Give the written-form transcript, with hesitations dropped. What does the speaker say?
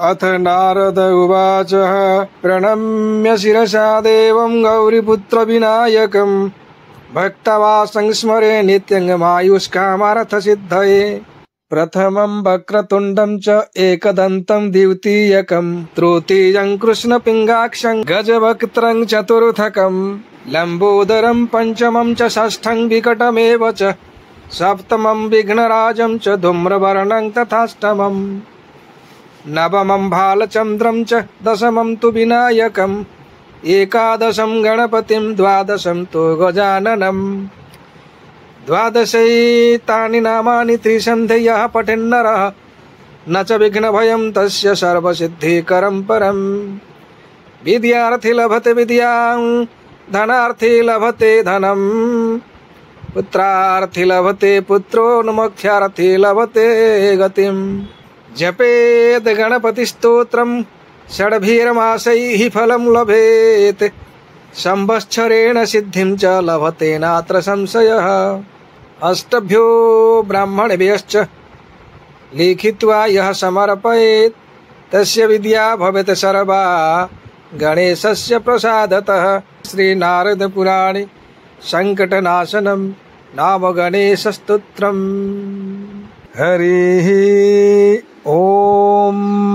अथ नारद उवाच प्रणम्य शिरसा देवं गौरीपुत्रविनायकं भक्त्वा संस्मरे नित्यमायुष्कामार्थसिद्धये। प्रथमं वक्रतुण्डं च एकदन्तं द्वितीयकं तृतीयं कृष्णपिङ्गाक्षं गजवक्त्रं चतुर्थकं लम्बोदरं पंचमं च षष्ठं विकटमेव च सप्तमं विघ्नराजं च धूम्रवर्णं तथाष्टमम् नवमं भालचन्द्रं च दशमं तु विनायकम् एकादशं गणपतिं द्वादशं तु गजाननम्। द्वादशैतानि नामानि त्रिसन्ध्यः पठेन्नरः न च विघ्नभयं तस्य सर्वसिद्धिकरं परम्। विद्यार्थी लभते विद्यां धनार्थी लभते धनम् पुत्रार्थी लभते पुत्रो मोक्षार्थी लभते गतिम्। जपेत गणपतिस्तोत्रं षड्भिर्मासैः फलं लभेत संवत्सरेण सिद्धिं च लभते नात्र संशयः। अष्टभ्यो ब्राह्मणेभ्यश्च लिखित्वा यः समर्पयेत् तस्य विद्या भवेत् सर्वा गणेशस्य प्रसादतः। श्रीनारदपुराणे संकटनाशनं नाम गणेशस्तोत्रम्। हरिः ओम।